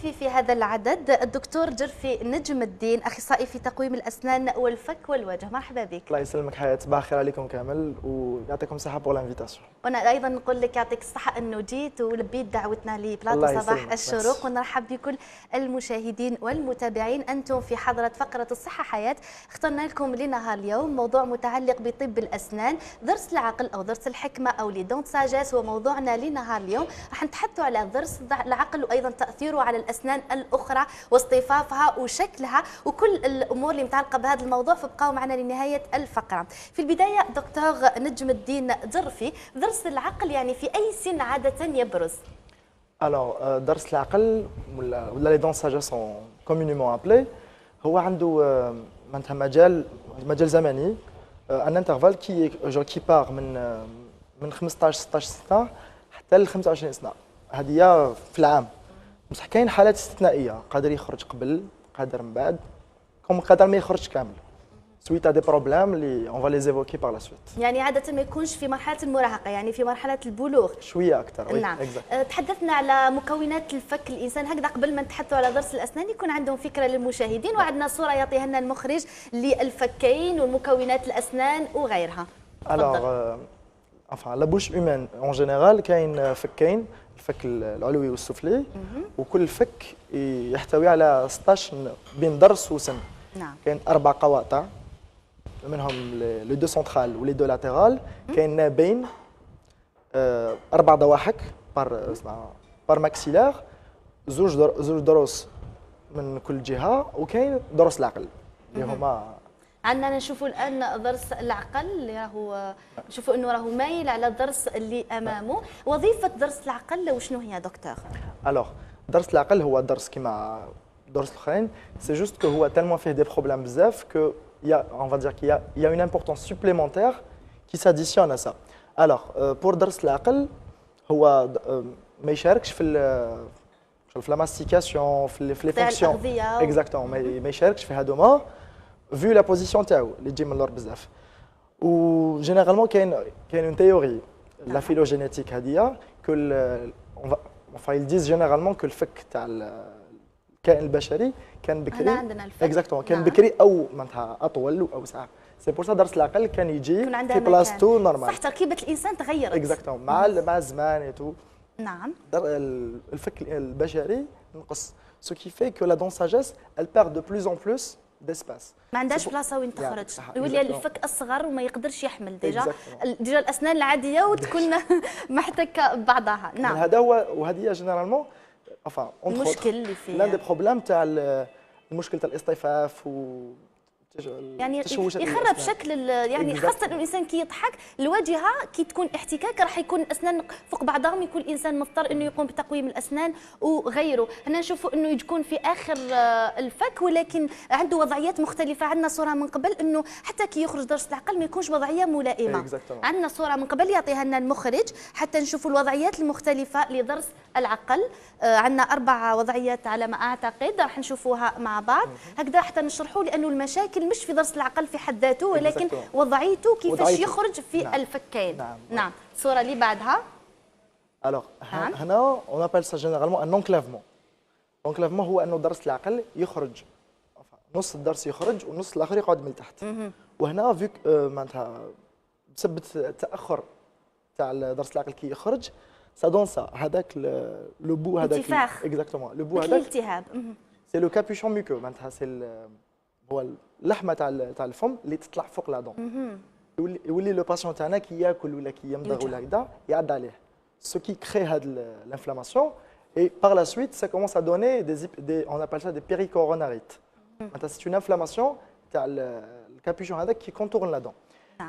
ضيفي في هذا العدد الدكتور جرفي نجم الدين، اخصائي في تقويم الاسنان والفك والوجه. مرحبا بك. الله يسلمك حياة، صباح الخير عليكم كامل ويعطيكم الصحة بور لانفيتاسيون. وانا ايضا نقول لك يعطيك الصحة انه جيت ولبيت دعوتنا لبلاطو صباح الشروق، ونرحب بكل المشاهدين والمتابعين. انتم في حضرة فقرة الصحة حياة، اخترنا لكم لنهار اليوم موضوع متعلق بطب الاسنان، ضرس العقل او ضرس الحكمة او لي دونت ساجيس، وموضوعنا لنهار اليوم راح نتحدثوا على ضرس العقل وايضا تاثيره على الاسنان الاخرى واصطفافها وشكلها وكل الامور اللي متعلقه بهذا الموضوع، فابقوا معنا لنهايه الفقره. في البدايه دكتور نجم الدين جرفي، ضرس العقل يعني في اي سن عاده يبرز؟ الوغ ضرس العقل ولا لي دون ساجيس كومونيمون ابلي، هو عنده معناتها مجال زمني، ان انترفال كي باغ من 15 16 سنه حتى ل 25 سنه. هذه في العام. بصح كاين حالات استثنائيه، قادر يخرج قبل، قادر من بعد، قادر ما يخرجش كامل سويت دي بروبليم اللي اون فا لي ايفوكي بار لا سويت. يعني عاده ما يكونش في مرحله المراهقه، يعني في مرحله البلوغ شويه اكثر. نعم. تحدثنا على مكونات الفك الانسان، هكذا قبل ما نتحدثوا على ضرس الاسنان يكون عندهم فكره للمشاهدين، وعندنا صوره يعطيها لنا المخرج للفكين والمكونات الاسنان وغيرها. الوغ لا بوش هيومان اون جينيرال كاين فكين، الفك العلوي والسفلي، وكل فك يحتوي على 16 بين ضرس وسن. نعم. كاين 4 قواطع منهم لي دو سونترال ولي دو لاتيرال، كاين نابين، 4 ضواحك بار ماكسيلار، زوج دروس من كل جهه، وكاين ضرس العقل اللي هما عندنا نشوفوا الان ضرس العقل اللي راهو نشوفوا انه راهو مايل على الضرس اللي امامه. وظيفه ضرس العقل وشنو هي دكتور؟ الوغ ضرس العقل هو ضرس كيما الضرس الاخرين، سي جوست كو هو تالمون فيه دي بروبليم بزاف كو on va dire qu'il y a une importance supplémentaire qui s'additionne à ça. Alors pour ضرس العقل هو ما يشاركش في لا ماستيكاسيون في لي فونكسيون اكزاكتومون، ما يشاركش في هذوما فيو لا بوزيسيون تاعو اللي تجي من اللور بزاف. و جينيرالمون كاين اون تيوري لا فيلوجينيتيك هذه كل enfin ils disent généralement que الفك تاع الكائن البشري كان بكري اكزاكتومون كان بكري او معناتها اطول او اوسع. سي بور سا ضرس العقل كان يجي في بلاصتو نورمال. صح، تركيبه الانسان تغيرت اكزاكتومون مع الزمان ايتو. نعم. الفك البشري نقص، سو كي في كو لا دون ساجيس elle perd de plus en plus d'espace. ما عندهاش بلاصه وين تخرج، يولي الفك اصغر وما يقدرش يحمل ديجا الاسنان العاديه وتكون محتكه ببعضها. نعم. هذا هو، وهذه جينيرالمون المشكل اللي فيه لان دي بروبليم تاع المشكل تاع الاصطفاف يعني يخرب شكل يعني خاصه الانسان كي يضحك الواجهه كي تكون احتكاك راح يكون الاسنان فوق بعضهم، يكون الانسان مضطر انه يقوم بتقويم الاسنان وغيره. هنا نشوفوا انه يكون في اخر الفك ولكن عنده وضعيات مختلفه. عندنا صوره من قبل انه حتى كي يخرج ضرس العقل ما يكونش وضعيه ملائمه. عندنا صوره من قبل يعطيها لنا المخرج حتى نشوفوا الوضعيات المختلفه لضرس العقل. عندنا 4 وضعيات على ما اعتقد، راح نشوفوها مع بعض هكذا حتى نشرحوا، لانه المشاكل مش في ضرس العقل في حد ذاته ولكن وضعيته كيفاش يخرج في الفكين. نعم. الصوره اللي بعدها. الوغ هنا اون ابل سا جينيرالمون ان انكلافمون. الانكلافمون هو انه ضرس العقل يخرج، نص الضرس يخرج والنص الاخر يقعد من تحت. وهنا فيك معناتها بسبب التاخر تاع ضرس العقل كي يخرج سا دون سا هذاك لو بو هذاك اكزاكتومون لو بو هذاك الالتهاب سي لو كابيشون ميكو، معناتها سي هو اللحمه تاع الفم اللي تطلع فوق لا دون. يولي لو باسيون تاعنا كي ياكل ولا كي يمضغ ولا هكذا يعد عليه، سو كي كري هاد لانفلاماسيون اي بار لا سويت سا كومونس ا دوني دي اون ابل سا دي بيريكوروناريت. معناتها سي اون انفلاماسيون تاع الكابيشون هذاك كي كونتورن لا دون.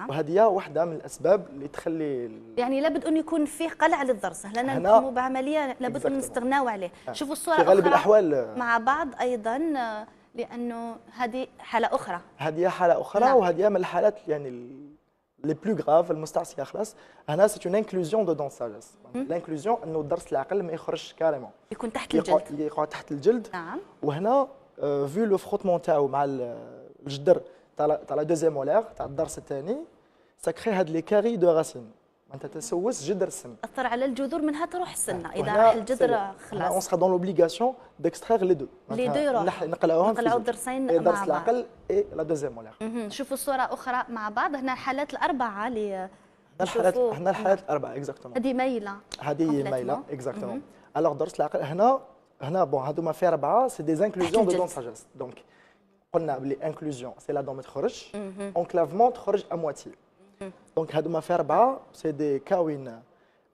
وهذه واحده من الاسباب اللي تخلي يعني لابد ان يكون فيه قلع للضرس. هنا نقوموا بعمليه لابد ان نستغناو عليه. شوفوا الصوره في غالب الاحوال مع بعض ايضا، لانه هذه حاله اخرى. هذه حاله اخرى وهذه من الحالات يعني لي بلو غراف المستعصيه خلاص. هنا سي اون انكلوزيون دو دون ساجيس. الانكلوزيون انه ضرس العقل ما يخرجش كاريمون، يكون تحت الجلد، يقعد تحت الجلد. نعم. وهنا فيو لو فروتمون تاعو مع الجدر تاع لا دوزيام مولير تاع الضرس الثاني سا كري هاد لي كاري دو راسين. معناتها تسوس جدر السن. اثر على الجذور منها تروح السنه، اذا راح الجذر خلاص. اون سرا دون لوبليغاسيون ديكسترايغ لي دو. لي دو يروحوا. نقلعوهم الضرسين مع بعض. درس العقل اي لا دوزيام مولار. نشوفوا الصوره اخرى مع بعض. هنا الحالات الاربعه اللي هنا الحالات الاربعه اكزاكتومون. هذه مايله. هذه مايله اكزاكتومون. الوغ درس العقل هنا بون هذوما في اربعه سي دي انكلوزيون دو دون ساجيس. دونك قلنا بلي انكلوزيون سي لا دون ما تخرج، اونكلافمون تخرج امواتي. دونك هذوما في اربعه سي دي كاوين.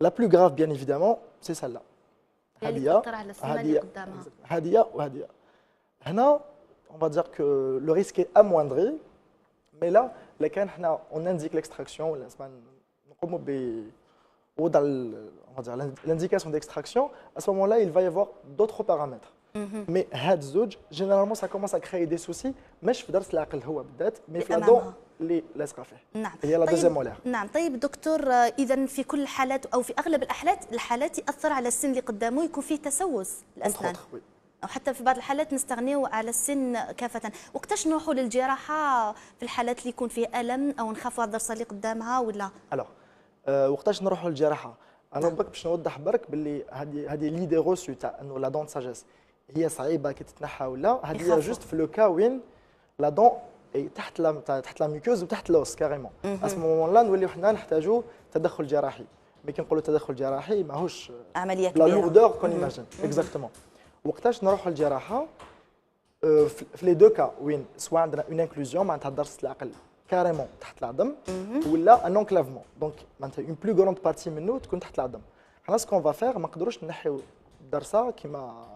لا بلو غراف بيان ايفيدامون سي سلا. هذه وهذه. هنا on va dire que le risque est amoindri, mais là كان حنا on indique l'extraction ولا اسمها نقوموا ب وضع on va dire l'indication d'extraction. À ce moment-là il va y avoir d'autres paramètres. Mais هاد الزوج généralement ça commence à créer des soucis مش في درس العقل هو بالذات mais في الضوء اللي لاصقه فيه. نعم. هي لا دوزيام مولار. نعم. طيب دكتور، اذا في كل الحالات او في اغلب الحالات ياثر على السن اللي قدامه، يكون فيه تسوس الاسنان. أو حتى في بعض الحالات نستغنيو على السن كافة. وقتاش نروحوا للجراحة في الحالات اللي يكون فيه ألم أو نخافوا على الضرسة اللي قدامها ولا؟ ألوغ وقتاش نروحوا للجراحة؟ أنا برك باش نوضح برك باللي هذه ليدي روسو تاع إنه لا دون ساجيس هي صعيبة كي تتنحى ولا، هذه جوست في لو كا وين لا دون تحت لا ميكوز وتحت لوس كاريمون. اسم مومون لا نوليو حنا نحتاجوا تدخل جراحي. مي كي نقولوا تدخل جراحي ماهوش عملية كبيرة. لا لوردور كون ايماجين اكزاكتومون. وقتاش نروحوا للجراحه؟ في لي دو كا وين سوا عندنا اون انكلوزيون معناتها درس العقل كاريمون تحت العظم ولا ان اونكلافمون دونك معناتها اون بلو غروند بارتي منه تكون تحت العظم. حنا سكون فا فيغ ما نقدروش نحيو الدرسه كيما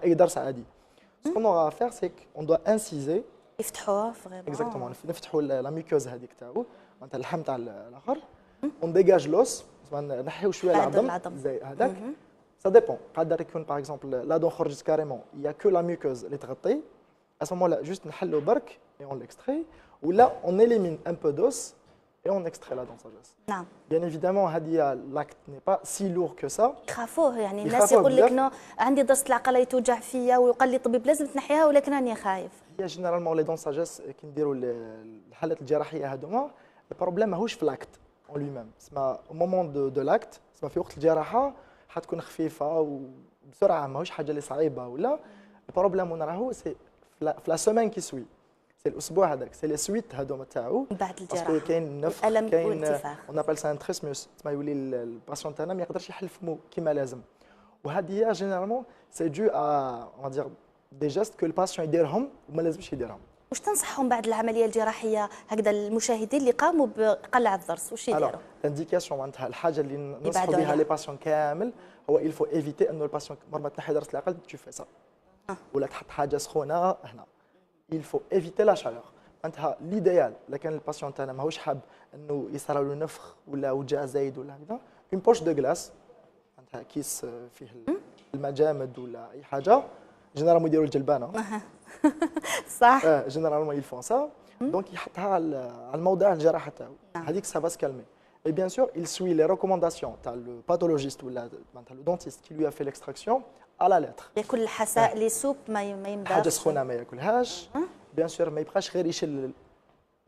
اي درس عادي. سكون فا فيغ سي اون دوا انسيزي يفتحوه فريمون اكزاكتومون نفتحوا لا ميكوز هذيك تاعو معناتها اللحم تاع الاخر اون ديجاج لوس نحيو شويه العظم زي هذاك. Ça dépend. Par exemple, là, dans le carrément, il n'y a que la muqueuse, les traités. À ce moment-là, juste on le bark et on l'extrait. Ou là, on élimine un peu d'os et on extrait la dent sagesse. Bien évidemment, l'acte n'est pas si lourd que ça. يخافوه يعني الناس يقول لك انه عندي ضرس العقل يتوجع فيا ويقال لي طبيب لازم تنحيها ولكن راني خايف. هي جينيرالمون لي دون ساجيس كي نديروا الحالات الجراحيه هذوما البروبليم ماهوش في لاكت اون لو ميم. سما او مومون دو لاكت سما في وقت الجراحه حتكون خفيفه وبسرعه ماهوش حاجه اللي صعيبه ولا. البروبليم وين راهو سي في لا سيمين كي سوي سي الاسبوع هذاك سي لي سويت هذوما تاعو بعد الجراحه باسكو كاين نفخ كاين اون ابل سان تريسموس تسمى يولي الباسيون تاعنا ما يقدرش يحل فمو كيما لازم. وهذه هي جينيرالمون سي دو ا اون دير دي جيست كو الباسيون يديرهم وما لازمش يديرهم. واش تنصحهم بعد العمليه الجراحيه هكذا المشاهدين اللي قاموا بقلع الضرس واش يديروا؟ الانديكاسيون معناتها الحاجه اللي ننصحوا بها لي باسيون كامل هو il faut éviter انه الباسيون مره ما تنحي ضرس العقل تو في سا ولا تحط حاجه سخونه هنا. il faut éviter la chaleur. معناتها ليديال الا كان الباسيون تاعنا ماهوش حاب انه يصرى له نفخ ولا وجع زايد ولا هكذا اون بوش دو غلاس معناتها كيس فيه المجامد ولا اي حاجه جينيرالمون يديروا الجلبانه صح جينيرالمون يلفون سا دونك يحطها على الموضع الجراحه تاعو هذيك سا با سكالمي. Et bien sûr, il suit les recommandations. Tu as le pathologiste ou le dentiste qui lui a fait l'extraction à la lettre. ياكل الحساء لي سوب ما يمداش. حاجه سخونه ما ياكلهاش. بيان سور ما يبقاش غير يشل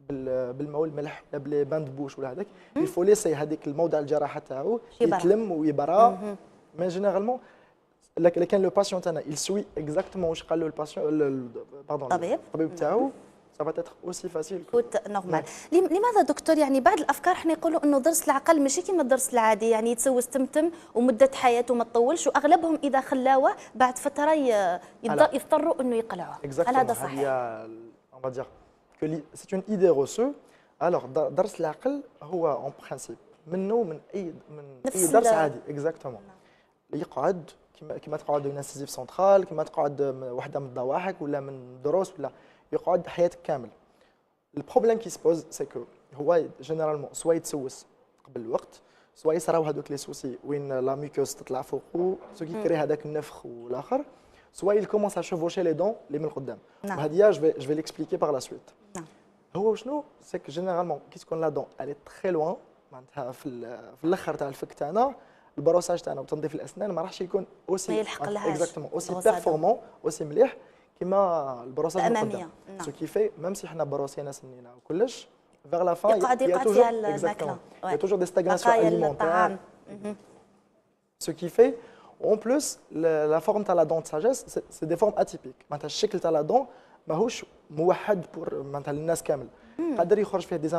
بالماء والملح ولا بلي باند بوش ولا هذاك. il faut laisser هذيك الموضع الجراحه تاعو يتلم ويبرى. مي جينيرالمون الا كان لو باسيون تاعنا il suit اكزاكتومون واش قال له الباسيون باردون الطبيب تاعو ça va être aussi facile نورمال. لماذا دكتور يعني بعض الافكار احنا يقولوا انه ضرس العقل ماشي كيما الضرس العادي يعني يتسوس تمتم ومده حياته ما تطولش واغلبهم اذا خلاوه بعد فتره يضطروا انه يقلعوه. هل هذا صحيح؟ هي on va dire que c'est une idée reçue. alors ضرس العقل هو اون برانسيب منه من اي ضرس عادي اكزاكتومون يقعد كيما تقعد من انسيزيف سنترال كيما تقعد وحده من الضواحك ولا من دروس ولا يقعد حياتك كامل. البروبليم كي سبوز سي كو هو جينيرالمون سوا يتسوس قبل الوقت سوا يصراو هذوك لي سوسي وين لا ميكوز تطلع فوقو سو كي كري هذاك النفخ والاخر سوا يل كومونس ا شوفوشي لي دون اللي من القدام. وهذه جو في ليكسبليكي باغ لا سويت. هو شنو سي كو جينيرالمون كي تكون لا دون الي تري لوان معناتها في الاخر تاع الفك تاعنا البروساج تاعنا وتنظيف الاسنان ما راحش يكون اوسي ما يلحقلهاش اكزاكتومون اوسي بيرفورمون اوسي مليح كيما البروساج الاماميه. سو كي في ميم سي حنا بروسينا سنينا وكلش vers la fin, il y a toujours, exactement, il y a toujours des stagnations alimentaires. Ce qui fait, en plus, la forme de la dent de sagesse, c'est des formes atypiques. Le shape de la dent, ماهوش موحد pour الناس كامل. قادر يخرج فيه des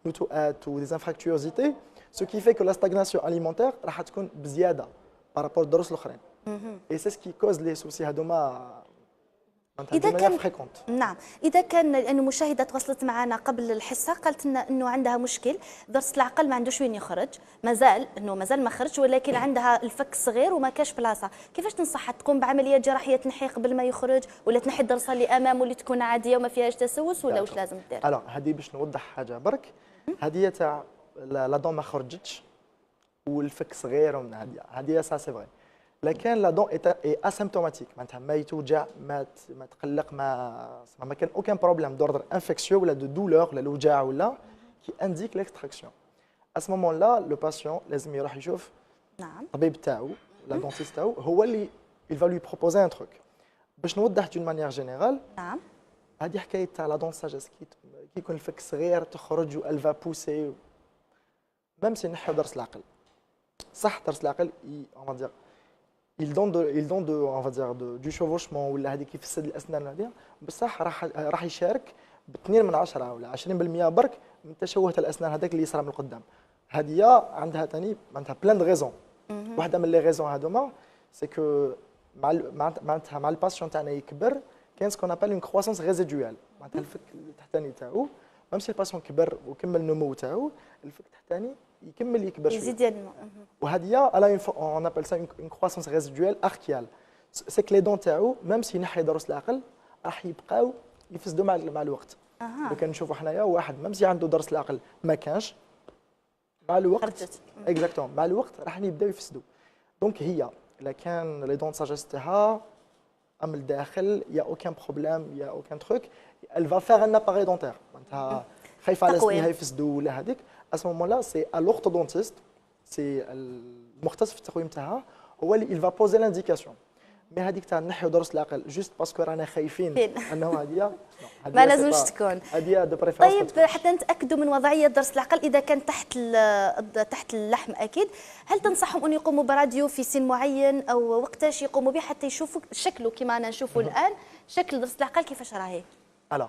نتوءات و des infractuosités, ce qui fait que la stagnation alimentaire راح تكون بزياده par rapport للدروس الاخرين. Et c'est ce qui cause les soucis هذوما. إذا كان نعم، إذا كان لأنه مشاهدة تواصلت معنا قبل الحصة قالت لنا أنه عندها مشكل ضرس العقل ما عندوش وين يخرج، مازال ما خرج، ولكن عندها الفك صغير وما كاش بلاصة، كيفاش تنصحها تقوم بعملية جراحية تنحيه قبل ما يخرج ولا تنحي الضرسة اللي أمامه اللي تكون عادية وما فيهاش تسوس ولا واش لازم دير؟ ألا هذه باش نوضح حاجة برك، هذه تاع لا دون ما خرجتش والفك صغير ومن هذه سا سي فري. لكن لا دون اي اسيمتوماتيك معناتها ما يتوجع ما تقلق ما كان اوكان بروبليم دوردر انفكسيو ولا دو دولور ولا الوجاع ولا كي انديك ليكستراكسيون. ا سو مومون لا لو باسيون لازم يروح يشوف نعم الطبيب تاعو لا دونتيست تاعو هو اللي il va lui proposer un truc. باش نوضح دون مانيير جينيرال نعم هذه حكايه تاع لا دون ساجيس كي يكون الفك صغير تخرج و الفا بوسي ميم سي نحيو درس العقل صح درس العقل on va dire ils donnent on va dire du chevauchement ولا هذيك يفسد الاسنان هذه بصح راح يشارك ب2 من 10 ولا 20% برك من تشوه الاسنان هذاك اللي يصرى من القدام. هذه عندها ثاني معناتها بلان دو ريزون. واحده من لي ريزون هذوما سي كو مع الباسيون تاعنا يكبر كاين سكون ابل اون كرواسونس ريزيدوال معناتها الفك التحتاني تاعو ميم سي الباسيون كبر وكمل النمو تاعو الفك التحتاني يكمل يكبر شويه يزيد ينمو. وهذه الا اون ابل سا اون كرواسونس ريزيدوال اركيال سي كلي دون تاعو ميم سي ينحي ضرس العقل راح يبقاو يفسدوا مع الوقت. لو كان نشوفوا حنايا واحد ميم سي عنده ضرس العقل ما كانش مع الوقت اكزاكتوم مع الوقت راح يبداو يفسدوا. دونك هي الا كان لي دون ساجيس تاعها من الداخل يا اوكان بروبليم يا اوكان تروك elle va faire un appareil dentaire معناتها خايفه على سنيها يفسدوا ولا هذيك à ce moment-là c'est à l'orthodontiste c'est المختص في التقويم تاعها هو اللي il va poser l'indication. مي هذيك تاع نحيو ضرس العقل جوست باسكو رانا خايفين انه هذه ما لازمش تكون هذه دو بريفيرونس. طيب حتى نتاكدوا من وضعيه ضرس العقل اذا كان تحت اللحم اكيد، هل تنصحهم ان يقوموا براديو في سن معين او وقتاش يقوموا به حتى يشوفوا شكله كما انا نشوفه الان شكل ضرس العقل كيفاش راهي؟ الا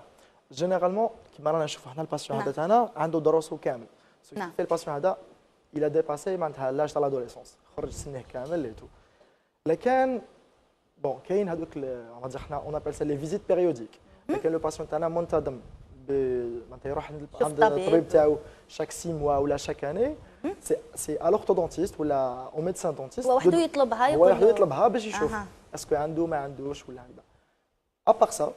جينيرالمون كما رانا نشوفوا حنا الباسيون هذا تاعنا عنده ضروسه كامل. في الباسيون هذا الى ديباسي معناتها لاج تاع لادوليسونس خرج سنه كامل ليتو. لكن بون كاين هذوك اون حنا اون ابل سا لي فيزيت بيريوديك. لكن لو باسيون تاعنا منتظم معناتها يروح عند الطبيب تاعو شاك 6 موا ولا شاك اني سي ا لورتودونتيست ولا او ميدسان دونتيست وحده يطلبها هو وحده يطلبها باش يشوف اسكو عنده ما عندوش ولا هكذا. ابار سا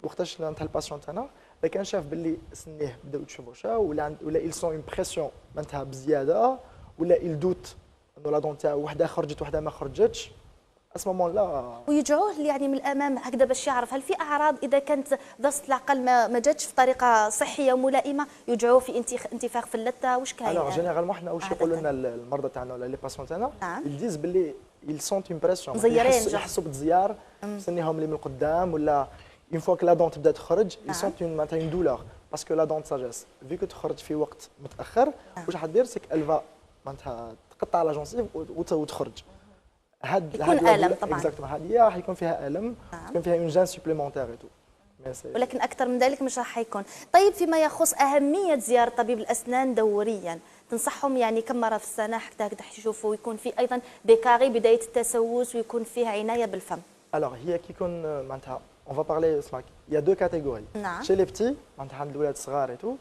وقتاش نتاع الباسيون تاعنا اذا كان شاف باللي سنيه بداو يتشوفوشا ولا ils sont اون بريسيون معناتها بزياده ولا il دوت انه لا دون تاعو وحده خرجت وحده ما خرجتش اسمه مون لا ويجعوه يعني من الامام هكذا باش يعرف هل في اعراض اذا كانت ضرس العقل ما جاتش في طريقه صحيه وملائمه يجعوه في انتفاخ في اللثه واش كاين؟ الوغ جينيرالمون حنا واش يقولوا لنا المرضى تاعنا ولا لي باسيون تاعنا يديز باللي ils sont une pression يحسوا بالتزيار سنيهم اللي من القدام ولا اون فوا كو لا دون تبدا تخرج ils sont معناتها اون دولور باسكو لا دون ساجيس فيكو تخرج في وقت متاخر واش حدير سيك الفا معناتها تقطع لا جونسيف وتخرج. يكون الم طبعا اكزاكتومون هذه راح يكون فيها الم يكون فيها اون جان سوبليمونتير اي تو ولكن اكثر من ذلك مش راح يكون. طيب فيما يخص اهميه زياره طبيب الاسنان دوريا تنصحهم يعني كم مره في السنه حتى يشوفوا يكون في ايضا ديكاري بدايه التسوس ويكون فيها عنايه بالفم؟ الوغ هي كي يكون معناتها اون فا بارلي اسمعك يا دو كاتيجوري شي لي بتي معناتها عند الولاد الصغار اي تو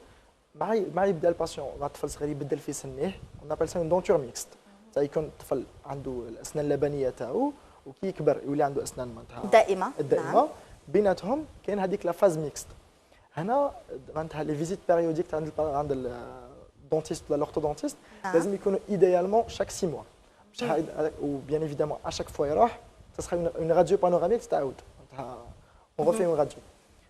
مع يبدا الباسيون مع الطفل الصغير يبدل في سنيه اون ابل سا اون دونتور ميكست يكون الطفل عنده الاسنان اللبنيه تاعو وكي يكبر يولي عنده اسنان معناتها الدائمه بيناتهم كاين هذيك لا فاز ميكست. هنا معناتها لي فيزيت بيريوديك عند الدونتيست ولا لورتودونتيست لازم يكونوا ايديالمون شاك 6 موا و بيان ايفيدامون اشاك فوا يروح تسخي اون راديو بانوراميك تعاود معناتها اون غوفي اون راديو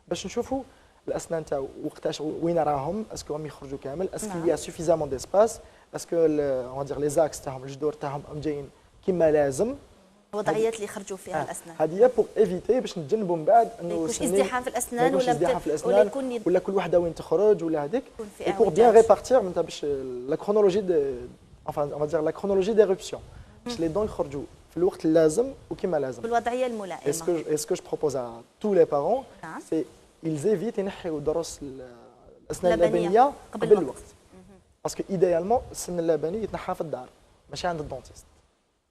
باش نشوفوا الاسنان تاعو وقتاش وين راهم اسكو راهم يخرجوا كامل اسكو يا سوفيزامون ديسباس اسكو اون دير لي زاكس تاعهم الجذور تاعهم جايين كما لازم الوضعيات اللي يخرجوا فيها الاسنان. هذه بور ايفيتي باش نتجنبوا من بعد انه يكونش ازدحام في الاسنان ولا يكون ولا كل وحده وين تخرج ولا هذيك. اي بور بيان ريبارتير من باش لا كرونولوجي enfin on va dire la chronologie d'éruption باش لي دون يخرجوا في الوقت اللازم وكما لازم بالوضعيه الملائمه. اسكو جو بروبوز ا تو لي بارون سي ils évitent ينحيوا ضرس الاسنان اللبنيه قبل الوقت. باسكو ايديالمون السن اللبني يتنحى في الدار ماشي عند الدونتيست.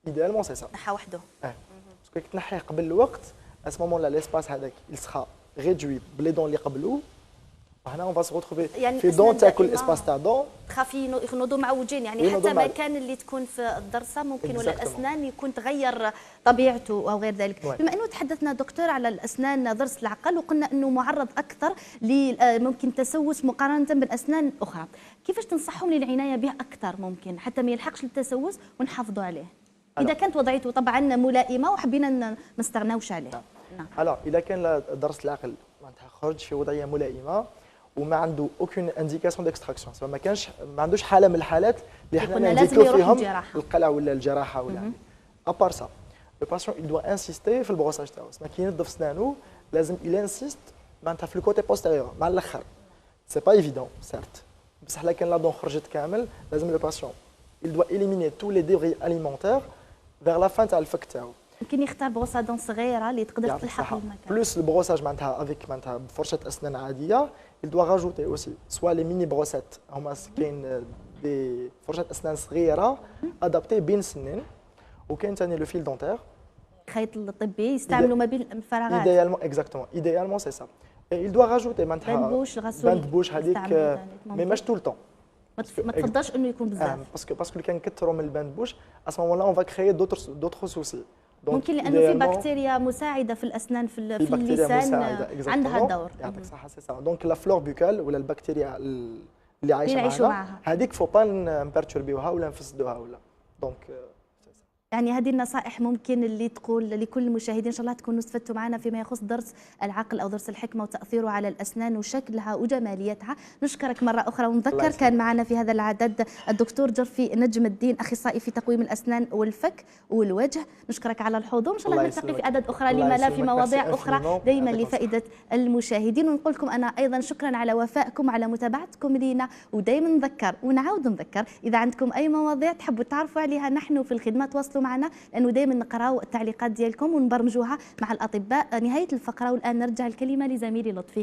ايديالمون سي سا نحى وحده. باسكو تنحيه قبل الوقت ا سو مومون لا ليسباس هذاك il sera réduit بلي دون اللي قبلوه. هنا اون فا سو روتروفي في دون تاكل اسباس تاع دون تخافي ينوضوا معوجين يعني حتى مكان اللي تكون في الضرسه ممكن ولا الاسنان يكون تغير طبيعته او غير ذلك. بما انه تحدثنا دكتور على الاسنان ضرس العقل وقلنا انه معرض اكثر ممكن تسوس مقارنه بالاسنان الاخرى، كيفاش تنصحهم للعنايه به اكثر ممكن حتى ما يلحقش للتسوس ونحافظوا عليه؟ اذا كانت وضعيته طبعا ملائمه وحبينا ما نستغناوش عليه. نعم. اذا كان ضرس العقل معناتها خرج في وضعيه ملائمه وما عنده اوكين انديكاسيون ديكستراكسيون، ما عندوش حاله من الحالات اللي حنا نديكو فيهم القلع ولا الجراحه ولا ابار سا لو باسيون il doit insister في البروساج تاعو. ما كي ينظف سنانو لازم il insiste معناتها في الكوتي بوستيريور مع الاخر. سي با ايفيدون سيرت، بصح لكن لا دون خرجت كامل لازم لو باسيون il doit éliminer tous les débris alimentaires vers la fin تاع الفك تاعو. يمكن يختار بروسه دون صغيره اللي تقدر تلحق المكان. بلوس البروساج معناتها افيك معناتها بفرشه اسنان عاديه il doit rajouter aussi soit les mini brossettes هما كاين دي فرشات اسنان صغيره ادابتي بين السنين، وكاين ثاني لو فيل دونتير الخيط الطبي يستعملوا ما بين الفراغات. ايديالمون اكزاكتومون ايديالمون سي سا. il doit rajouter معناتها باند-بوش الغسول باند-بوش هذيك مي ماش طول طون. ما تفضلش انه يكون بزاف باسكو كان كثروا من الباند-بوش ا سو مومون لا اون فا كريي دوتر سوسي. ممكن لانه في بكتيريا مساعده في الاسنان في اللسان عندها دور. يعطيك الصحه سي سا. دونك لا فلور بوكال ولا البكتيريا اللي عايشه معنا هذيك فو با نبرتوربيوها ولا نفسدوها ولا دونك يعني هذه النصائح ممكن اللي تقول لكل المشاهدين ان شاء الله تكونوا استفدتوا معنا فيما يخص ضرس العقل او ضرس الحكمه وتاثيره على الاسنان وشكلها وجماليتها. نشكرك مره اخرى ونذكر كان معنا في هذا العدد الدكتور جرفي نجم الدين اخصائي في تقويم الاسنان والفك والوجه. نشكرك على الحضور، ان شاء الله نلتقي في عدد اخرى لما لا في مواضيع اخرى دائما لفائده المشاهدين. ونقول لكم انا ايضا شكرا على وفائكم وعلى متابعتكم لينا، ودائما نذكر ونعاود نذكر اذا عندكم اي مواضيع تحبوا تعرفوا عليها نحن في الخدمه تواصلوا معنا، لانه دائما نقراو التعليقات ديالكم ونبرمجوها مع الاطباء. نهايه الفقره والان نرجع الكلمه لزميلي لطفي.